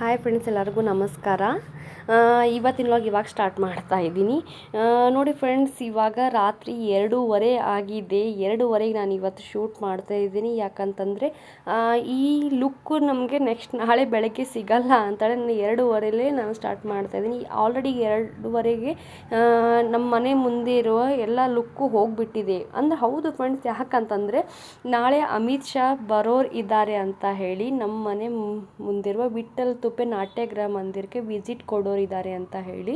Hi friends, ಎಲ್ಲರಿಗೂ ನಮಸ್ಕಾರ. ಇವತ್ತಿನ ವ್ಲಾಗ್ ಇವಾಗ ಸ್ಟಾರ್ಟ್ ಮಾಡ್ತಾ ಇದ್ದೀನಿ. ನೋಡಿ ಫ್ರೆಂಡ್ಸ್, ಇವಾಗ ರಾತ್ರಿ 2:30 ಆಗಿದೆ. 2:30ಗೆ ನಾನು ಇವತ್ತು ಶೂಟ್ ಮಾಡ್ತಾ ಇದ್ದೀನಿ. ಯಾಕಂತಂದರೆ ಈ ಲುಕ್ಕು ನಮಗೆ ನೆಕ್ಸ್ಟ್ ನಾಳೆ ಬೆಳಗ್ಗೆ ಸಿಗಲ್ಲ ಅಂತೇಳಿ ನಾನು 2:30ಲೇ ನಾನು ಸ್ಟಾರ್ಟ್ ಮಾಡ್ತಾ ಇದ್ದೀನಿ. ಆಲ್ರೆಡಿ 2:30ಗೆ ನಮ್ಮ ಮನೆ ಮುಂದೆ ಇರುವ ಎಲ್ಲ ಲುಕ್ಕು ಹೋಗಿಬಿಟ್ಟಿದೆ. ಅಂದರೆ ಹೌದು ಫ್ರೆಂಡ್ಸ್, ಯಾಕಂತಂದರೆ ನಾಳೆ ಅಮಿತ್ ಶಾ ಬರೋರು ಇದ್ದಾರೆ ಅಂತ ಹೇಳಿ ನಮ್ಮ ಮನೆ ಮುಂದಿರುವ ವಿಠ್ಠಲ್ ತುಪ್ಪೆ ನಾಟ್ಯಗೃಹ ಮಂದಿರಕ್ಕೆ ವಿಸಿಟ್ ಕೊಡೋರಿದ್ದಾರೆ ಅಂತ ಹೇಳಿ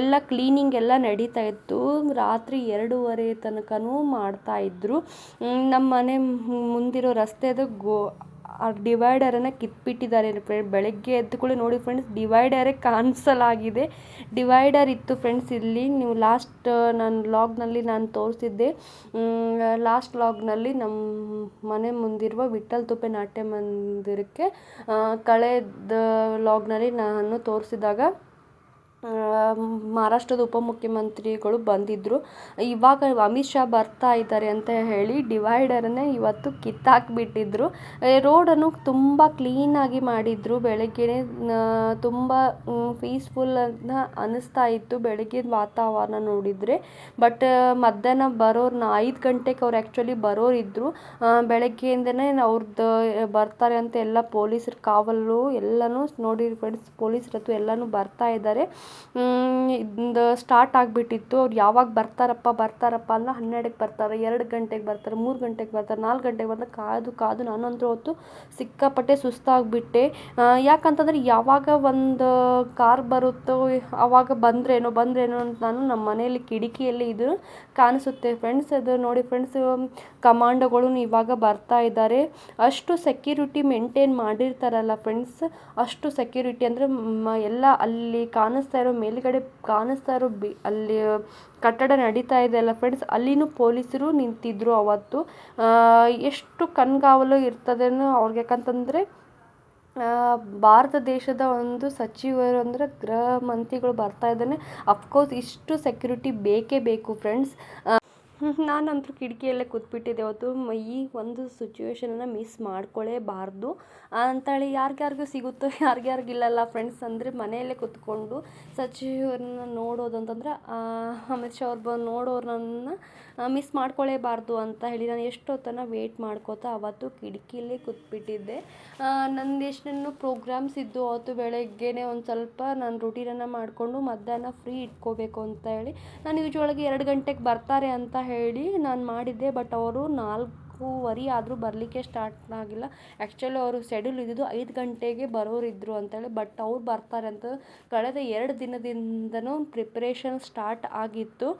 ಎಲ್ಲ ಕ್ಲೀನಿಂಗ್ ಎಲ್ಲ ನಡೀತಾ ಇತ್ತು. ರಾತ್ರಿ 2:30 ತನಕನೂ ಮಾಡ್ತಾಯಿದ್ರು. ನಮ್ಮ ಮನೆ ಮುಂದಿರೋ ರಸ್ತೆದು ಆ ಡಿವೈಡರನ್ನು ಕಿತ್ಬಿಟ್ಟಿದ್ದಾರೆ. ಬೆಳಗ್ಗೆ ಎದ್ದು ಕೂಡ ನೋಡಿ ಫ್ರೆಂಡ್ಸ್, ಡಿವೈಡರೇ ಕಾಣಿಸಲಾಗಿದೆ. ಡಿವೈಡರ್ ಇತ್ತು ಫ್ರೆಂಡ್ಸ್ ಇಲ್ಲಿ. ನೀವು ಲಾಸ್ಟ್ ನಾನು ವ್ಲಾಗ್ನಲ್ಲಿ ನಾನು ತೋರಿಸಿದ್ದೆ. ಲಾಸ್ಟ್ ವ್ಲಾಗ್ನಲ್ಲಿ ನಮ್ಮ ಮನೆ ಮುಂದಿರುವ ವಿಠ್ಠಲ್ ತುಪ್ಪೆ ನಾಟ್ಯ ಮಂದಿರಕ್ಕೆ ಕಳೆದ ವ್ಲಾಗ್ನಲ್ಲಿ ನಾನು ತೋರಿಸಿದಾಗ ಮಹಾರಾಷ್ಟ್ರದ ಉಪಮುಖ್ಯಮಂತ್ರಿಗಳು ಬಂದಿದ್ದರು. ಇವಾಗ ಅಮಿತ್ ಶಾ ಬರ್ತಾ ಇದ್ದಾರೆ ಅಂತ ಹೇಳಿ ಡಿವೈಡರನ್ನೇ ಇವತ್ತು ಕಿತ್ತಾಕಿಬಿಟ್ಟಿದ್ರು. ರೋಡನ್ನು ತುಂಬ ಕ್ಲೀನಾಗಿ ಮಾಡಿದರು. ಬೆಳಗ್ಗೆ ತುಂಬ ಪೀಸ್ಫುಲ್ ಅಂತ ಅನ್ನಿಸ್ತಾ ಇತ್ತು ಬೆಳಗ್ಗೆ ವಾತಾವರಣ ನೋಡಿದರೆ. ಬಟ್ ಮಧ್ಯಾಹ್ನ ಬರೋರು 5 ಗಂಟೆಗೆ ಅವ್ರು ಆ್ಯಕ್ಚುಲಿ ಬರೋರಿದ್ದರು. ಬೆಳಗ್ಗೆಯಿಂದನೇ ಅವ್ರದ್ದು ಬರ್ತಾರೆ ಅಂತ ಎಲ್ಲ ಪೊಲೀಸರು ಕಾವಲು ಎಲ್ಲನೂ ನೋಡಿ ಫ್ರೆಂಡ್ಸ್, ಪೊಲೀಸರತ್ತು ಎಲ್ಲನೂ ಬರ್ತಾ ಇದ್ದಾರೆ. ಇದು ಸ್ಟಾರ್ಟ್ ಆಗಿಬಿಟ್ಟಿತ್ತು. ಅವ್ರು ಯಾವಾಗ ಬರ್ತಾರಪ್ಪ ಅಂದ್ರೆ 12ಕ್ಕೆ ಬರ್ತಾರೆ, 2 ಗಂಟೆಗೆ ಬರ್ತಾರೆ, 3 ಗಂಟೆಗೆ ಬರ್ತಾರೆ, 4 ಗಂಟೆಗೆ ಬರ್ತಾರೆ. ಕಾದು ನಾನಂತೂ ಹೊತ್ತು ಸಿಕ್ಕಾಪಟ್ಟೆ ಸುಸ್ತಾಗಿಬಿಟ್ಟೆ. ಯಾಕಂತಂದರೆ ಯಾವಾಗ ಒಂದು ಕಾರ್ ಬರುತ್ತೋ ಆವಾಗ ಬಂದ್ರೇನೋ ಅಂತ ನಾನು ನಮ್ಮ ಮನೆಯಲ್ಲಿ ಕಿಟಕಿಯಲ್ಲಿ ಇದು ಕಾಣಿಸುತ್ತೆ ಫ್ರೆಂಡ್ಸ್. ಅದು ನೋಡಿ ಫ್ರೆಂಡ್ಸ್, ಕಮಾಂಡೋಗಳು ಇವಾಗ ಬರ್ತಾ ಇದ್ದಾರೆ. ಅಷ್ಟು ಸೆಕ್ಯೂರಿಟಿ ಮೇಂಟೈನ್ ಮಾಡಿರ್ತಾರಲ್ಲ ಫ್ರೆಂಡ್ಸ್, ಅಷ್ಟು ಸೆಕ್ಯೂರಿಟಿ ಅಂದರೆ ಎಲ್ಲ ಅಲ್ಲಿ ಕಾಣಿಸ್ತಾ ಇರೋ ಮೇಲುಗಡೆ ಕಾಣಿಸ್ತಾ ಇರೋ ಅಲ್ಲಿ ಕಟ್ಟಡ ನಡೀತಾ ಇದೆ ಅಲ್ಲ ಫ್ರೆಂಡ್ಸ್, ಅಲ್ಲಿನೂ ಪೊಲೀಸರು ನಿಂತಿದ್ದರು ಅವತ್ತು. ಎಷ್ಟು ಕಣ್ಗಾವಲು ಇರ್ತದೇನೋ ಅವ್ರಿಗೆ. ಯಾಕಂತಂದರೆ ಭಾರತ ದೇಶದ ಒಂದು ಸಚಿವರು ಅಂದರೆ ಗೃಹ ಮಂತ್ರಿಗಳು ಬರ್ತಾ ಇದ್ದಾನೆ. ಅಫ್ಕೋರ್ಸ್ ಇಷ್ಟು ಸೆಕ್ಯೂರಿಟಿ ಬೇಕೇ ಬೇಕು ಫ್ರೆಂಡ್ಸ್. ನಾನಂತೂ ಕಿಟಕಿಯಲ್ಲೇ ಕೂತ್ಬಿಟ್ಟಿದ್ದೆ ಅವತ್ತು. ಈ ಒಂದು ಸಿಚುವೇಶನನ್ನು ಮಿಸ್ ಮಾಡ್ಕೊಳ್ಳೇಬಾರ್ದು ಅಂಥೇಳಿ. ಯಾರಿಗ್ಯಾರಿಗೂ ಸಿಗುತ್ತೋ ಯಾರಿಗಿಲ್ಲಲ್ಲ ಫ್ರೆಂಡ್ಸ್. ಅಂದರೆ ಮನೆಯಲ್ಲೇ ಕೂತ್ಕೊಂಡು ಸಚಿವರನ್ನ ನೋಡೋದು ಅಂತಂದರೆ ಅಮಿತ್ ಶಾ ಅವ್ರು ಬಂದು ನೋಡೋರನ್ನ ಮಿಸ್ ಮಾಡ್ಕೊಳ್ಳೇಬಾರ್ದು ಅಂತ ಹೇಳಿ ನಾನು ಎಷ್ಟೊತ್ತನ ವೇಟ್ ಮಾಡ್ಕೋತಾ ಅವತ್ತು ಕಿಟಕಿಯಲ್ಲೇ ಕೂತ್ಬಿಟ್ಟಿದ್ದೆ. ನಂದು ಎಷ್ಟೇನೋ ಪ್ರೋಗ್ರಾಮ್ಸ್ ಇದ್ದು ಅವತ್ತು ಬೆಳಗ್ಗೆನೇ ಒಂದು ಸ್ವಲ್ಪ ನಾನು ರೂಟೀನನ್ನು ಮಾಡಿಕೊಂಡು ಮಧ್ಯಾಹ್ನ ಫ್ರೀ ಇಟ್ಕೋಬೇಕು ಅಂತ ಹೇಳಿ ನಾನು ಯೂಶ್ವಲಾಗಿ 2 ಗಂಟೆಗೆ ಬರ್ತಾರೆ ಅಂತ ಹೇಳಿ ನಾನು ಮಾಡಿದ್ದೆ. ಬಟ್ ಅವರು 4:15 ಆದರೂ ಬರಲಿಕ್ಕೆ ಸ್ಟಾರ್ಟ್ ಆಗಿಲ್ಲ. ಆ್ಯಕ್ಚುಲಿ ಅವರು ಶೆಡ್ಯೂಲ್ ಇದ್ದಿದ್ದು 5 ಗಂಟೆಗೆ ಬರೋರಿದ್ದರು ಅಂತೇಳಿ. ಬಟ್ ಅವ್ರು ಬರ್ತಾರೆ ಅಂತ ಕಳೆದ 2 ದಿನದಿಂದನೂ ಪ್ರಿಪ್ರೇಷನ್ ಸ್ಟಾರ್ಟ್ ಆಗಿತ್ತು.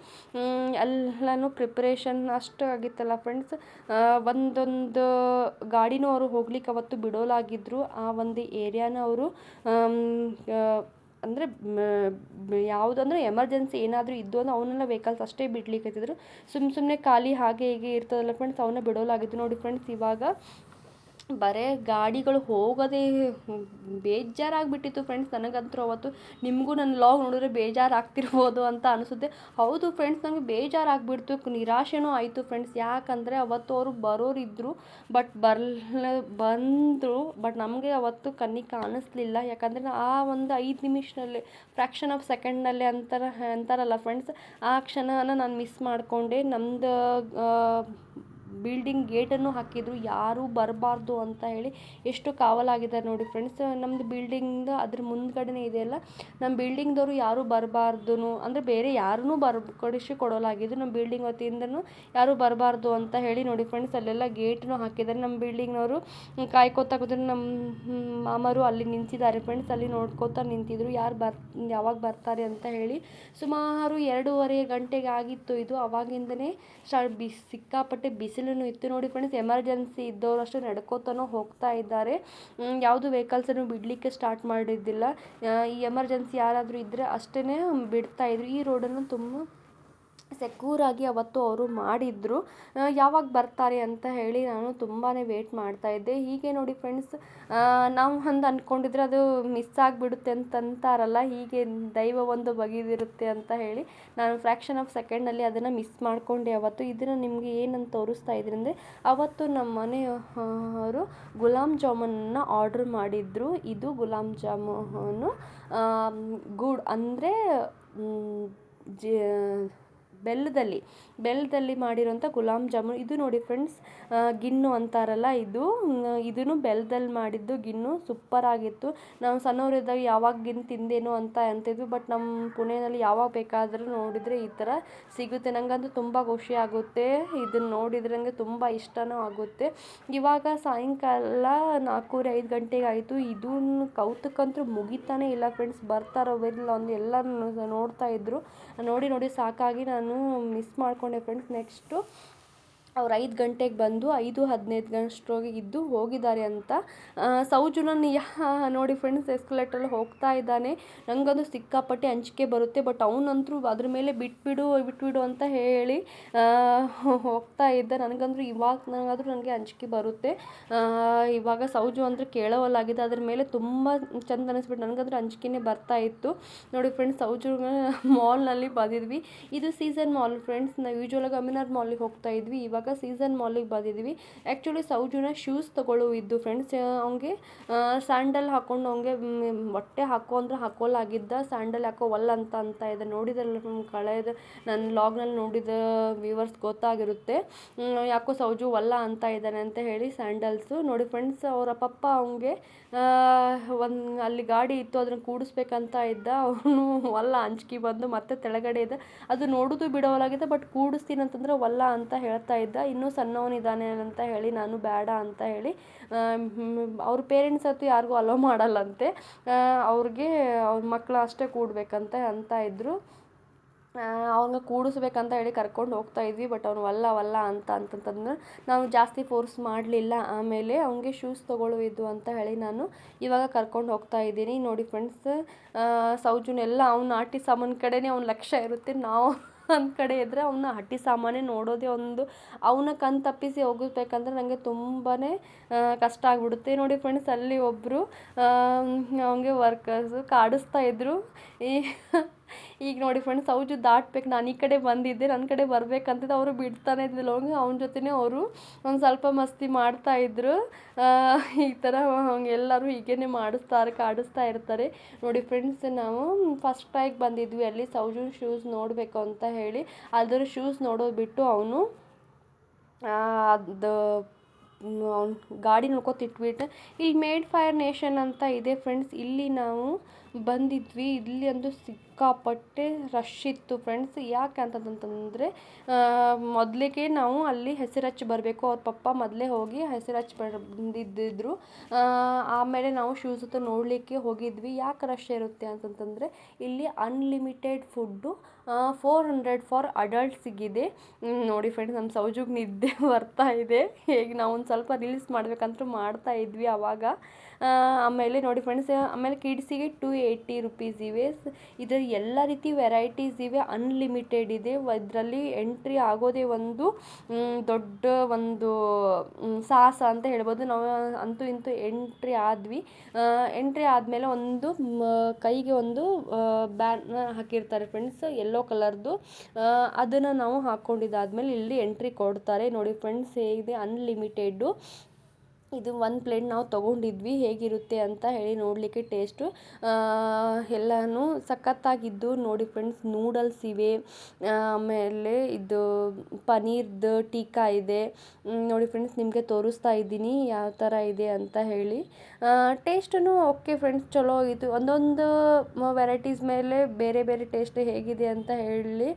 ಎಲ್ಲನೂ ಪ್ರಿಪ್ರೇಷನ್ ಅಷ್ಟು ಆಗಿತ್ತಲ್ಲ ಫ್ರೆಂಡ್ಸ್. ಒಂದೊಂದು ಗಾಡಿನೂ ಅವರು ಹೋಗ್ಲಿಕ್ಕೆ ಅವತ್ತು ಬಿಡೋಲಾಗಿದ್ದರು. ಆ ಒಂದು ಏರಿಯಾನ ಅವರು ಅಂದರೆ ಯಾವುದಂದ್ರೆ ಎಮರ್ಜೆನ್ಸಿ ಏನಾದರೂ ಇದ್ದು ಅಂದರೆ ಅವನ್ನೆಲ್ಲ ವೆಹಿಕಲ್ಸ್ ಅಷ್ಟೇ ಬಿಡ್ಲಿಕ್ಕತ್ತಿದ್ರು. ಸುಮ್ಮನೆ ಖಾಲಿ ಹಾಗೆ ಹೀಗೆ ಇರ್ತದಲ್ಲ ಫ್ರೆಂಡ್ಸ್, ಅವನ್ನ ಬಿಡೋಲಾಗಿತ್ತು. ನೋಡಿ ಫ್ರೆಂಡ್ಸ್, ಇವಾಗ ಬರೇ ಗಾಡಿಗಳು ಹೋಗೋದೇ ಬೇಜಾರಾಗಿಬಿಟ್ಟಿತ್ತು ಫ್ರೆಂಡ್ಸ್ ನನಗಂತೂ ಅವತ್ತು. ನಿಮಗೂ ನನ್ನ ವ್ಲಾಗ್ ನೋಡಿದ್ರೆ ಬೇಜಾರಾಗ್ತಿರ್ಬೋದು ಅಂತ ಅನಿಸುತ್ತೆ. ಹೌದು ಫ್ರೆಂಡ್ಸ್, ನನಗೆ ಬೇಜಾರಾಗಿಬಿಡ್ತು, ನಿರಾಶೆನೂ ಆಯಿತು ಫ್ರೆಂಡ್ಸ್. ಯಾಕಂದರೆ ಅವತ್ತು ಅವರು ಬರೋರಿದ್ದರು. ಬಟ್ ಬಂದರು. ಬಟ್ ನಮಗೆ ಅವತ್ತು ಕಣ್ಣಿಗೆ ಕಾಣಿಸ್ಲಿಲ್ಲ. ಯಾಕಂದರೆ ಆ ಒಂದು 5 ನಿಮಿಷದಲ್ಲಿ ಫ್ರ್ಯಾಕ್ಷನ್ ಆಫ್ ಸೆಕೆಂಡ್ನಲ್ಲಿ ಅಂತಾರಲ್ಲ ಫ್ರೆಂಡ್ಸ್, ಆ ಕ್ಷಣನ ನಾನು ಮಿಸ್ ಮಾಡಿಕೊಂಡೆ. ನಮ್ಮದು ಬಿಲ್ಡಿಂಗ್ ಗೇಟನ್ನು ಹಾಕಿದ್ರು, ಯಾರೂ ಬರಬಾರ್ದು ಅಂತ ಹೇಳಿ. ಎಷ್ಟು ಕಾವಲಾಗಿದ್ದಾರೆ ನೋಡಿ ಫ್ರೆಂಡ್ಸ್. ನಮ್ಮದು ಬಿಲ್ಡಿಂಗ್ದು ಅದ್ರ ಮುಂದ್ಗಡೆನೇ ಇದೆಯಲ್ಲ, ನಮ್ಮ ಬಿಲ್ಡಿಂಗ್ದವರು ಯಾರೂ ಬರಬಾರ್ದು ಅಂದರೆ ಬೇರೆ ಯಾರೂ ಕೊಡೋಲಾಗಿದ್ದು ನಮ್ಮ ಬಿಲ್ಡಿಂಗ್ ವತಿಯಿಂದನೂ ಯಾರೂ ಬರಬಾರ್ದು ಅಂತ ಹೇಳಿ. ನೋಡಿ ಫ್ರೆಂಡ್ಸ್, ಅಲ್ಲೆಲ್ಲ ಗೇಟನ್ನು ಹಾಕಿದ್ದಾರೆ. ನಮ್ಮ ಬಿಲ್ಡಿಂಗ್ನವರು ಕಾಯ್ಕೋತಾ ಕೂತ್ರು. ನಮ್ಮ ಮಾಮರು ಅಲ್ಲಿ ನಿಂತಿದ್ದಾರೆ ಫ್ರೆಂಡ್ಸ್, ಅಲ್ಲಿ ನೋಡ್ಕೋತಾ ನಿಂತಿದ್ರು ಯಾವಾಗ ಬರ್ತಾರೆ ಅಂತ ಹೇಳಿ. ಸುಮಾರು 2:30 ಗಂಟೆಗೆ ಆಗಿತ್ತು ಇದು. ಅವಾಗಿಂದನೇ ಸಿಕ್ಕಾಪಟ್ಟೆ ಬಿಸಿಲು ಇತ್ತು. ನೋಡಿ ಫ್ರೆಂಡ್ಸ್, ಎಮರ್ಜೆನ್ಸಿ ಇದ್ದವರು ಅಷ್ಟು ನಡ್ಕೋತಾನೋ ಹೋಗ್ತಾ ಇದ್ದಾರೆ. ಯಾವುದು ವೆಹಿಕಲ್ಸನ್ನು ಬಿಡಲಿಕ್ಕೆ ಸ್ಟಾರ್ಟ್ ಮಾಡಿದ್ದಿಲ್ಲ. ಈ ಎಮರ್ಜೆನ್ಸಿ ಯಾರಾದರೂ ಇದ್ದರೆ ಅಷ್ಟೇ ಬಿಡ್ತಾಯಿದ್ರು. ಈ ರೋಡನ್ನು ತುಂಬ ಸೆಕ್ಯೂರಾಗಿ ಅವತ್ತು ಅವರು ಮಾಡಿದ್ರು. ಯಾವಾಗ ಬರ್ತಾರೆ ಅಂತ ಹೇಳಿ ನಾನು ತುಂಬಾ ವೇಟ್ ಮಾಡ್ತಾಯಿದ್ದೆ. ಹೀಗೆ ನೋಡಿ ಫ್ರೆಂಡ್ಸ್, ನಾವು ಒಂದು ಅಂದ್ಕೊಂಡಿದ್ರೆ ಅದು ಮಿಸ್ ಆಗಿಬಿಡುತ್ತೆ ಅಂತಾರಲ್ಲ, ಹೀಗೆ ದೈವ ಒಂದು ಬಗೆದಿರುತ್ತೆ ಅಂತ ಹೇಳಿ ನಾನು ಫ್ರ್ಯಾಕ್ಷನ್ ಆಫ್ ಸೆಕೆಂಡಲ್ಲಿ ಅದನ್ನು ಮಿಸ್ ಮಾಡಿಕೊಂಡೆ ಅವತ್ತು. ಇದನ್ನು ನಿಮಗೆ ಏನಂತ ತೋರಿಸ್ತಾ ಇದ್ದೀನಿ ಅಂದರೆ, ಅವತ್ತು ನಮ್ಮ ಮನೆಯವರು ಗುಲಾಬ್ ಜಾಮೂನನ್ನು ಆರ್ಡ್ರ್ ಮಾಡಿದ್ರು. ಇದು ಗುಲಾಬ್ ಜಾಮೂನು ಗೂಡ್ ಅಂದರೆ ಜ ಬೆಲ್ಲದಲ್ಲಿ ಮಾಡಿರೋಂಥ ಗುಲಾಬ್ ಜಾಮೂನ್. ಇದು ನೋಡಿ ಫ್ರೆಂಡ್ಸ್, ಗಿಣ್ಣು ಅಂತಾರಲ್ಲ, ಇದೂ ಬೆಲ್ಲದಲ್ಲಿ ಮಾಡಿದ್ದು ಗಿಣ್ಣು ಸೂಪರಾಗಿತ್ತು. ನಾವು ಸಣ್ಣವರಿದ್ದಾಗ ಯಾವಾಗ ಗಿಣ್ಣು ತಿಂದೇನೋ ಅಂತ ಅಂತಿದ್ವಿ, ಬಟ್ ನಮ್ಮ ಪುಣೆಯಲ್ಲಿ ಯಾವಾಗ ಬೇಕಾದರೂ ನೋಡಿದರೆ ಈ ಥರ ಸಿಗುತ್ತೆ. ನನಗಂತೂ ತುಂಬ ಖುಷಿ ಆಗುತ್ತೆ, ಇದನ್ನು ನೋಡಿದರೆ ನನಗೆ ತುಂಬ ಇಷ್ಟನೂ ಆಗುತ್ತೆ. ಇವಾಗ ಸಾಯಂಕಾಲ 4:30-5 ಗಂಟೆಗೆ ಆಯಿತು. ಇದನ್ನು ಕೌತುಕಂತೂ ಮುಗಿತಾನೇ ಇಲ್ಲ ಫ್ರೆಂಡ್ಸ್. ಬರ್ತಾರೋ ಇಲ್ಲ ಒಂದು ಎಲ್ಲರೂ ನೋಡ್ತಾ ಇದ್ರು. ನೋಡಿ ಸಾಕಾಗಿ ನಾನು ಮಿಸ್ ಮಾಡಿಕೊಂಡೆ ಫ್ರೆಂಡ್ಸ್. ನೆಕ್ಸ್ಟು ಅವ್ರು 5 ಗಂಟೆಗೆ ಬಂದು 5:15 ಗಂಟೆಗೆ ಇದ್ದು ಹೋಗಿದ್ದಾರೆ ಅಂತ. ಸೌಜುನನ್ನು ನೋಡಿ ಫ್ರೆಂಡ್ಸ್, ಎಸ್ಕಲೇಟ್ರಲ್ಲಿ ಹೋಗ್ತಾ ಇದ್ದಾನೆ. ನನಗಂತೂ ಸಿಕ್ಕಾಪಟ್ಟೆ ಅಂಜಿಕೆ ಬರುತ್ತೆ, ಬಟ್ ಅವನಂತರೂ ಅದ್ರ ಮೇಲೆ ಬಿಟ್ಬಿಡು ಅಂತ ಹೇಳಿ ಹೋಗ್ತಾ ಇದ್ದ. ನನಗೆ ಅಂಜಿಕೆ ಬರುತ್ತೆ. ಇವಾಗ ಸೌಜು ಅಂದರೆ ಕೇಳೋವಲ್ಲಾಗಿದೆ, ಅದ್ರ ಮೇಲೆ ತುಂಬ ಚಂದ ಅನಿಸ್ಬಿಟ್ಟು ನನಗಂದ್ರೆ ಅಂಜಿಕೆನೇ ಬರ್ತಾ ಇತ್ತು. ನೋಡಿ ಫ್ರೆಂಡ್ಸ್, ಸೌಜು ಮಾಲ್ನಲ್ಲಿ ಬಂದಿದ್ವಿ. ಇದು ಸೀಸನ್ ಮಾಲ್ ಫ್ರೆಂಡ್ಸ್. ನಾವು ಯೂಶ್ವಲಾಗಿ ಅಮಿನಾರ್ ಮಾಲಿಗೆ ಹೋಗ್ತಾ ಇದ್ವಿ, ಇವಾಗ ಸೀಸನ್ ಮಾಲಿಗೆ ಬಂದಿದ್ವಿ. ಆ್ಯಕ್ಚುಲಿ ಸೌಜುನ ಶೂಸ್ ತಗೊಳ್ಳುವಿದ್ದು ಫ್ರೆಂಡ್ಸ್. ಅವನಿಗೆ ಸ್ಯಾಂಡಲ್ ಹಾಕ್ಕೊಂಡು ಅವನಿಗೆ ಹೊಟ್ಟೆ ಹಾಕೋ ಅಂದರೆ ಹಾಕೋಲಾಗಿದ್ದ. ಸ್ಯಾಂಡಲ್ ಹಾಕೋವಲ್ಲ ಅಂತ ಇದೆ. ನೋಡಿದ್ರಲ್ಲ ಕಳೆದ ನನ್ನ ಲಾಗ್ನಲ್ಲಿ ನೋಡಿದ ವ್ಯೂವರ್ಸ್ ಗೊತ್ತಾಗಿರುತ್ತೆ ಯಾಕೋ ಸೌಜು ವಲ್ಲ ಅಂತ ಇದ್ದಾನೆ ಅಂತ ಹೇಳಿ ಸ್ಯಾಂಡಲ್ಸು. ನೋಡಿ ಫ್ರೆಂಡ್ಸ್, ಅವರ ಪಪ್ಪ ಅವನಿಗೆ ಅಲ್ಲಿ ಗಾಡಿ ಇತ್ತು, ಅದನ್ನು ಕೂಡಿಸ್ಬೇಕಂತ ಇದ್ದ. ಅವನು ವಲ್ಲ, ಅಂಜಿಕೆ ಬಂದು ಮತ್ತೆ ತೆಳಗಡೆ ಇದ್ದ. ಅದು ನೋಡೋದು ಬಿಡೋಲಾಗಿದೆ, ಬಟ್ ಕೂಡಿಸ್ತೀನಿ ಅಂತಂದ್ರೆ ವಲ್ಲ ಅಂತ ಹೇಳ್ತಾ ಇದ್ದ. ಇನ್ನೂ ಸಣ್ಣವನಿದ್ದಾನೆ ಅಂತ ಹೇಳಿ ನಾನು ಬೇಡ ಅಂತ ಹೇಳಿ, ಅವ್ರ ಪೇರೆಂಟ್ಸ್ ಅಂತೂ ಯಾರಿಗೂ ಅಲೋ ಮಾಡಲ್ಲಂತೆ, ಅವ್ರಿಗೆ ಅವ್ರ ಮಕ್ಕಳು ಅಷ್ಟೇ ಕೂಡಬೇಕಂತ ಅಂತ ಇದ್ದರು. ಅವ್ನ ಕೂಡಿಸ್ಬೇಕಂತ ಹೇಳಿ ಕರ್ಕೊಂಡು ಹೋಗ್ತಾ ಇದ್ವಿ, ಬಟ್ ಅವ್ನು ವಲ್ಲ ಅಂತಂದ್ರೆ ನಾವು ಜಾಸ್ತಿ ಫೋರ್ಸ್ ಮಾಡಲಿಲ್ಲ. ಆಮೇಲೆ ಅವನಿಗೆ ಶೂಸ್ ತೊಗೊಳ್ಳುವಿದ್ದು ಅಂತ ಹೇಳಿ ನಾನು ಇವಾಗ ಕರ್ಕೊಂಡು ಹೋಗ್ತಾ ಇದ್ದೀನಿ. ನೋಡಿ ಫ್ರೆಂಡ್ಸ್, ಸೌಜುನೆಲ್ಲ ಅವ್ನ ಆಟಿ ಸಾಮಾನು ಕಡೆನೇ ಅವ್ನ ಲಕ್ಷ್ಯ ಇರುತ್ತೆ. ನಾವು ಒಂದು ಕಡೆ ಇದ್ದರೆ ಅವನ್ನ ಹಟ್ಟಿ ಸಾಮಾನೇ ನೋಡೋದೇ ಒಂದು. ಅವನ ಕಣ್ ತಪ್ಪಿಸಿ ಹೋಗಬೇಕಂದ್ರೆ ನನಗೆ ತುಂಬಾ ಕಷ್ಟ ಆಗಿಬಿಡುತ್ತೆ. ನೋಡಿ ಫ್ರೆಂಡ್ಸ್, ಅಲ್ಲಿ ಒಬ್ಬರು ಅವನಿಗೆ ವರ್ಕರ್ಸು ಕಾಡಿಸ್ತಾ ಇದ್ದರು. ಈಗ ನೋಡಿ ಫ್ರೆಂಡ್ಸ್, ಸೌಜು ದಾಟ್ಬೇಕು. ನಾನು ಈ ಕಡೆ ಬಂದಿದ್ದೆ, ನನ್ನ ಕಡೆ ಬರ್ಬೇಕಂತಿದ್ದೆ, ಅವರು ಬಿಡ್ತಾನೆ ಇದ್ದಿಲ್ಲ. ಹೋಗಿ ಅವನ ಜೊತೆನೇ ಅವರು ಒಂದು ಸ್ವಲ್ಪ ಮಸ್ತಿ ಮಾಡ್ತಾಯಿದ್ರು. ಈ ಥರ ಎಲ್ಲರೂ ಹೀಗೇ ಕಾಡಿಸ್ತಾ ಇರ್ತಾರೆ. ನೋಡಿ ಫ್ರೆಂಡ್ಸ್, ನಾವು ಫಸ್ಟ್ ಟೈಮ್ ಬಂದಿದ್ವಿ ಅಲ್ಲಿ ಸೌಜು ಶೂಸ್ ನೋಡಬೇಕು ಅಂತ ಹೇಳಿ. ಅದರ ಶೂಸ್ ನೋಡೋದು ಬಿಟ್ಟು ಅವನು ಅದು ಅವ್ನು ಗಾಡಿ ನೋಡ್ಕೊತಿಟ್ಬಿಟ್ಟು. ಇಲ್ಲಿ ಮೇಡ್ ಫೈರ್ ನೇಷನ್ ಅಂತ ಇದೆ ಫ್ರೆಂಡ್ಸ್, ಇಲ್ಲಿ ನಾವು ಬಂದಿದ್ವಿ. ಇಲ್ಲಿ ಒಂದು ಸಿಕ್ಕಾಪಟ್ಟೆ ರಶ್ ಇತ್ತು ಫ್ರೆಂಡ್ಸ್. ಯಾಕೆ ಅಂತಂತಂದರೆ, ಮೊದಲಿಗೆ ನಾವು ಅಲ್ಲಿ ಹೆಸರಚ್ಚಿ ಬರಬೇಕು. ಅವ್ರ ಪಪ್ಪ ಮೊದಲೇ ಹೋಗಿ ಹೆಸರಚ್ಚಿ ಬಂದಿದ್ದಿದ್ರು. ಆಮೇಲೆ ನಾವು ಶೂಸ್ ನೋಡಲಿಕ್ಕೆ ಹೋಗಿದ್ವಿ. ಯಾಕೆ ರಶ್ ಇರುತ್ತೆ ಅಂತಂತಂದರೆ, ಇಲ್ಲಿ ಅನ್ಲಿಮಿಟೆಡ್ ಫುಡ್ಡು 400 ಫಾರ್ ಅಡಲ್ಟ್ಸಿಗಿದೆ. ನೋಡಿ ಫ್ರೆಂಡ್ಸ್, ನಮ್ಮ ಸೌಜುಗೆ ನಿದ್ದೆ ಬರ್ತಾ ಇದೆ. ಹೇಗೆ ನಾವು ಒಂದು ಸ್ವಲ್ಪ ರೀಲ್ಸ್ ಮಾಡ್ಬೇಕಂತ ಮಾಡ್ತಾ ಇದ್ವಿ ಆವಾಗ. ಆಮೇಲೆ ನೋಡಿ ಫ್ರೆಂಡ್ಸ್, ಆಮೇಲೆ ಕಿಡ್ಸಿಗೆ 280 ರುಪೀಸ್ ಇವೆ. ಇದರಲ್ಲಿ ಎಲ್ಲ ರೀತಿ ವೆರೈಟೀಸ್ ಇವೆ, ಅನ್ಲಿಮಿಟೆಡ್ ಇದೆ. ಇದರಲ್ಲಿ ಎಂಟ್ರಿ ಆಗೋದೇ ಒಂದು ದೊಡ್ಡ ಒಂದು ಸಾಹಸ ಅಂತ ಹೇಳ್ಬೋದು. ನಾವು ಅಂತೂ ಇಂತೂ ಎಂಟ್ರಿ ಆದಮೇಲೆ ಒಂದು ಕೈಗೆ ಒಂದು ಬ್ಯಾನ್ ಹಾಕಿರ್ತಾರೆ ಫ್ರೆಂಡ್ಸ್, ಯೆಲ್ಲೋ ಕಲರ್ದು. ಅದನ್ನು ನಾವು ಹಾಕ್ಕೊಂಡಿದ್ದಾದ್ಮೇಲೆ ಇಲ್ಲಿ ಎಂಟ್ರಿ ಕೊಡ್ತಾರೆ. ನೋಡಿ ಫ್ರೆಂಡ್ಸ್, ಹೇಗಿದೆ ಅನ್ಲಿಮಿಟೆಡ್ಡು. ಇದು ಒಂದು ಪ್ಲೇಟ್ ನಾವು ತೊಗೊಂಡಿದ್ವಿ, ಹೇಗಿರುತ್ತೆ ಅಂತ ಹೇಳಿ ನೋಡಲಿಕ್ಕೆ. ಟೇಸ್ಟು ಎಲ್ಲನೂ ಸಖತ್ತಾಗಿದ್ದು. ನೋಡಿ ಫ್ರೆಂಡ್ಸ್, ನೂಡಲ್ಸ್ ಇವೆ, ಆಮೇಲೆ ಇದು ಪನ್ನೀರ್ದು ಟೀಕಾ ಇದೆ. ನೋಡಿ ಫ್ರೆಂಡ್ಸ್, ನಿಮಗೆ ತೋರಿಸ್ತಾ ಇದ್ದೀನಿ ಯಾವ ಥರ ಇದೆ ಅಂತ ಹೇಳಿ. ಟೇಸ್ಟೂ ಓಕೆ ಫ್ರೆಂಡ್ಸ್, ಚಲೋ ಇದು. ಒಂದೊಂದು ವೆರೈಟೀಸ್ ಮೇಲೆ ಬೇರೆ ಬೇರೆ ಟೇಸ್ಟ್ ಹೇಗಿದೆ ಅಂತ ಹೇಳಿ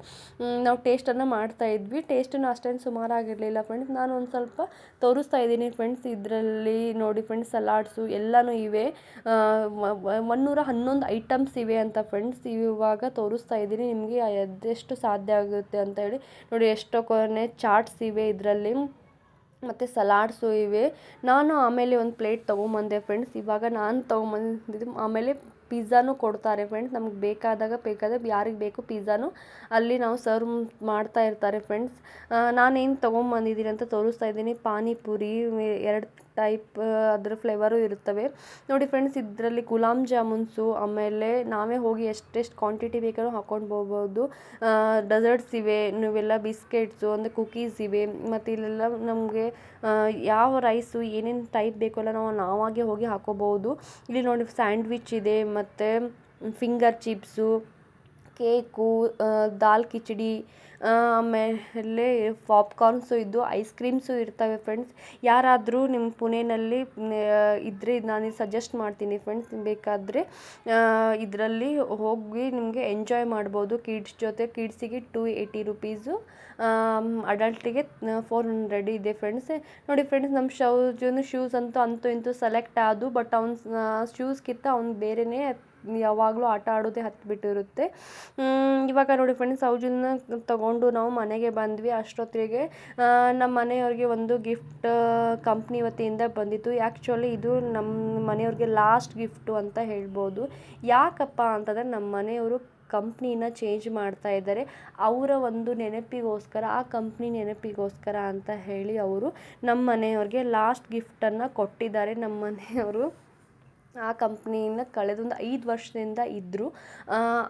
ನಾವು ಟೇಸ್ಟನ್ನು ಮಾಡ್ತಾಯಿದ್ವಿ. ಟೇಸ್ಟನ್ನು ಅಷ್ಟೇನು ಸುಮಾರಾಗಿರಲಿಲ್ಲ ಫ್ರೆಂಡ್ಸ್. ನಾನು ಒಂದು ಸ್ವಲ್ಪ ತೋರಿಸ್ತಾ ಇದ್ದೀನಿ ಫ್ರೆಂಡ್ಸ್. ಇದರಲ್ಲಿ ನೋಡಿ ಫ್ರೆಂಡ್ಸ್, ಸಲಾಡ್ಸು ಎಲ್ಲನೂ ಇವೆ. 111 ಐಟಮ್ಸ್ ಇವೆ ಅಂತ ಫ್ರೆಂಡ್ಸ್. ಇವಾಗ ತೋರಿಸ್ತಾ ಇದ್ದೀನಿ ನಿಮಗೆ ಅದೆಷ್ಟು ಸಾಧ್ಯ ಆಗುತ್ತೆ ಅಂತ ಹೇಳಿ. ನೋಡಿ ಎಷ್ಟೋ ಕೊನೆ ಚಾಟ್ಸ್ ಇವೆ ಇದರಲ್ಲಿ, ಮತ್ತು ಸಲಾಡ್ಸು ಇವೆ. ನಾನು ಆಮೇಲೆ ಒಂದು ಪ್ಲೇಟ್ ತೊಗೊಂಬಂದೆ ಫ್ರೆಂಡ್ಸ್. ಇವಾಗ ನಾನು ತೊಗೊಂಬಂದಿದ್ದು ಆಮೇಲೆ ಪಿಜ್ಜಾನು ಕೊಡ್ತಾರೆ ಫ್ರೆಂಡ್ಸ್. ನಮ್ಗೆ ಬೇಕಾದರೆ ಯಾರಿಗೆ ಬೇಕು ಪಿಜ್ಜಾನು ಅಲ್ಲಿ ನಾವು ಸರ್ವ್ ಮಾಡ್ತಾ ಇರ್ತಾರೆ ಫ್ರೆಂಡ್ಸ್. ನಾನೇನು ತೊಗೊಂಬಂದಿದ್ದೀನಿ ಅಂತ ತೋರಿಸ್ತಾ ಇದ್ದೀನಿ. ಪಾನಿಪುರಿ 2 ಟೈಪ್ ಅದರ ಫ್ಲೇವರು ಇರುತ್ತವೆ ನೋಡಿ ಫ್ರೆಂಡ್ಸ್. ಇದರಲ್ಲಿ ಗುಲಾಬ್ ಜಾಮೂನ್ಸು, ಆಮೇಲೆ ನಾವೇ ಹೋಗಿ ಎಷ್ಟೆಷ್ಟು ಕ್ವಾಂಟಿಟಿ ಬೇಕಾದ್ರೂ ಹಾಕ್ಕೊಂಡು ಹೋಗ್ಬೋದು. ಡೆಸರ್ಟ್ಸ್ ಇವೆ, ಇವೆಲ್ಲ ಬಿಸ್ಕೆಟ್ಸು ಅಂದರೆ ಕುಕೀಸ್ ಇವೆ. ಮತ್ತು ಇಲ್ಲೆಲ್ಲ ನಮಗೆ ಯಾವ ರೈಸು ಏನೇನು ಟೈಪ್ ಬೇಕೋ ಎಲ್ಲ ನಾವಾಗೆ ಹೋಗಿ ಹಾಕೋಬೋದು. ಇಲ್ಲಿ ನೋಡಿ ಸ್ಯಾಂಡ್ವಿಚ್ ಇದೆ, ಮತ್ತು ಫಿಂಗರ್ ಚಿಪ್ಸು, ಕೇಕು, ದಾಲ್ ಕಿಚಡಿ, ಆಮೇಲೆ ಪಾಪ್ಕಾರ್ನ್ಸು ಇದ್ದು ಐಸ್ ಕ್ರೀಮ್ಸು ಇರ್ತವೆ ಫ್ರೆಂಡ್ಸ್. ಯಾರಾದರೂ ನಿಮ್ಮ ಪುಣೆಯಲ್ಲಿ ಇದ್ದರೆ ನಾನು ಸಜೆಸ್ಟ್ ಮಾಡ್ತೀನಿ ಫ್ರೆಂಡ್ಸ್. ಬೇಕಾದರೆ ಇದರಲ್ಲಿ ಹೋಗಿ ನಿಮಗೆ ಎಂಜಾಯ್ ಮಾಡ್ಬೋದು ಕಿಡ್ಸ್ ಜೊತೆ. ಕಿಡ್ಸಿಗೆ 280 ರುಪೀಸು, ಅಡಲ್ಟಿಗೆ 400 ಇದೆ ಫ್ರೆಂಡ್ಸ್. ನೋಡಿ ಫ್ರೆಂಡ್ಸ್, ನಮ್ಮ ಶೂಸ್ ಅಂತೂ ಇಂತೂ ಸೆಲೆಕ್ಟ್ ಆದವು. ಬಟ್ ಅವ್ನು ಶೂಸ್ಗಿಂತ ಅವ್ನು ಬೇರೆಯೇ ಯಾವಾಗಲೂ ಆಟ ಆಡೋದೇ ಹತ್ತಿಬಿಟ್ಟಿರುತ್ತೆ. ಇವಾಗ ನೋಡಿ ಫ್ರೆಂಡ್ಸ್, ಸೌಜನ್ಯನ ತಗೊಂಡು ನಾವು ಮನೆಗೆ ಬಂದ್ವಿ. ಅಷ್ಟೊತ್ತಿಗೆ ನಮ್ಮ ಮನೆಯವ್ರಿಗೆ ಒಂದು ಗಿಫ್ಟ್ ಕಂಪ್ನಿ ವತಿಯಿಂದ ಬಂದಿತ್ತು. ಆ್ಯಕ್ಚುಲಿ ಇದು ನಮ್ಮ ಮನೆಯವ್ರಿಗೆ ಲಾಸ್ಟ್ ಗಿಫ್ಟು ಅಂತ ಹೇಳ್ಬೋದು. ಯಾಕಪ್ಪ ಅಂತಂದರೆ ನಮ್ಮ ಮನೆಯವರು ಕಂಪ್ನಿನ ಚೇಂಜ್ ಮಾಡ್ತಾ ಇದ್ದಾರೆ. ಅವರ ಒಂದು ನೆನಪಿಗೋಸ್ಕರ, ಆ ಕಂಪ್ನಿ ನೆನಪಿಗೋಸ್ಕರ ಅಂತ ಹೇಳಿ ಅವರು ನಮ್ಮ ಮನೆಯವ್ರಿಗೆ ಲಾಸ್ಟ್ ಗಿಫ್ಟನ್ನು ಕೊಟ್ಟಿದ್ದಾರೆ. ನಮ್ಮ ಮನೆಯವರು ಆ ಕಂಪ್ನಿನ ಕಳೆದೊಂದು 5 ವರ್ಷದಿಂದ ಇದ್ದರು.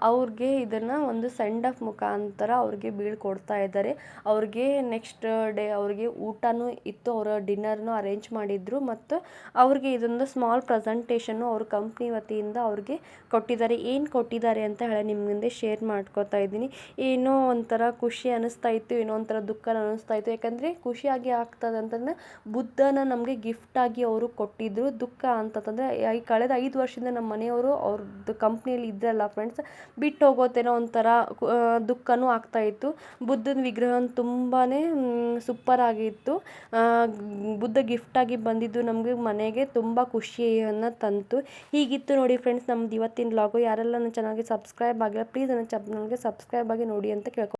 ಅವ್ರಿಗೆ ಇದನ್ನು ಒಂದು ಸೆಂಡ್ ಆಫ್ ಮುಖಾಂತರ ಅವ್ರಿಗೆ ಬೀಳ್ಕೊಡ್ತಾ ಇದ್ದಾರೆ. ಅವ್ರಿಗೆ ನೆಕ್ಸ್ಟ್ ಡೇ ಅವ್ರಿಗೆ ಊಟನೂ ಇತ್ತು, ಅವರ ಡಿನ್ನರ್ನು ಅರೇಂಜ್ ಮಾಡಿದ್ರು. ಮತ್ತು ಅವ್ರಿಗೆ ಇದೊಂದು ಸ್ಮಾಲ್ ಪ್ರೆಸೆಂಟೇಷನ್ನು ಅವ್ರ ಕಂಪ್ನಿ ವತಿಯಿಂದ ಅವ್ರಿಗೆ ಕೊಟ್ಟಿದ್ದಾರೆ. ಏನು ಕೊಟ್ಟಿದ್ದಾರೆ ಅಂತ ಹೇಳಿ ನಿಮ್ಮ ಮುಂದೆ ಶೇರ್ ಮಾಡ್ಕೊತಾ ಇದ್ದೀನಿ. ಏನೋ ಒಂಥರ ಖುಷಿ ಅನ್ನಿಸ್ತಾ ಇತ್ತು, ಏನೋ ಒಂಥರ ದುಃಖ ಅನ್ನಿಸ್ತಾ ಇತ್ತು. ಯಾಕಂದರೆ ಖುಷಿಯಾಗಿ ಆಗ್ತದೆ ಅಂತಂದರೆ ಬುದ್ಧನ ನಮಗೆ ಗಿಫ್ಟಾಗಿ ಅವರು ಕೊಟ್ಟಿದ್ದರು. ದುಃಖ ಅಂತಂದರೆ ಕಳೆದ 5 ವರ್ಷದಿಂದ ನಮ್ಮ ಮನೆಯವರು ಅವ್ರದ್ದು ಕಂಪ್ನಿಯಲ್ಲಿ ಇದ್ರಲ್ಲ ಫ್ರೆಂಡ್ಸ್, ಬಿಟ್ಟು ಹೋಗೋತೇನೋ ಒಂಥರ ದುಃಖನೂ ಆಗ್ತಾಯಿತ್ತು. ಬುದ್ಧನ ವಿಗ್ರಹ ತುಂಬಾ ಸೂಪರಾಗಿತ್ತು. ಬುದ್ಧ ಗಿಫ್ಟಾಗಿ ಬಂದಿದ್ದು ನಮಗೆ ಮನೆಗೆ ತುಂಬ ಖುಷಿಯನ್ನು ತಂತು. ಹೀಗಿತ್ತು ನೋಡಿ ಫ್ರೆಂಡ್ಸ್ ನಮ್ದು ಇವತ್ತಿನ ವ್ಲಾಗು. ಯಾರೆಲ್ಲ ನನ್ನ ಚಾನಲ್ಗೆ ಸಬ್ಸ್ಕ್ರೈಬ್ ಆಗಿಲ್ಲ ಪ್ಲೀಸ್ ನನ್ನ ಚಾನಲ್ಗೆ ಸಬ್ಸ್ಕ್ರೈಬ್ ಆಗಿ ನೋಡಿ ಅಂತ ಕೇಳ್ಕೊ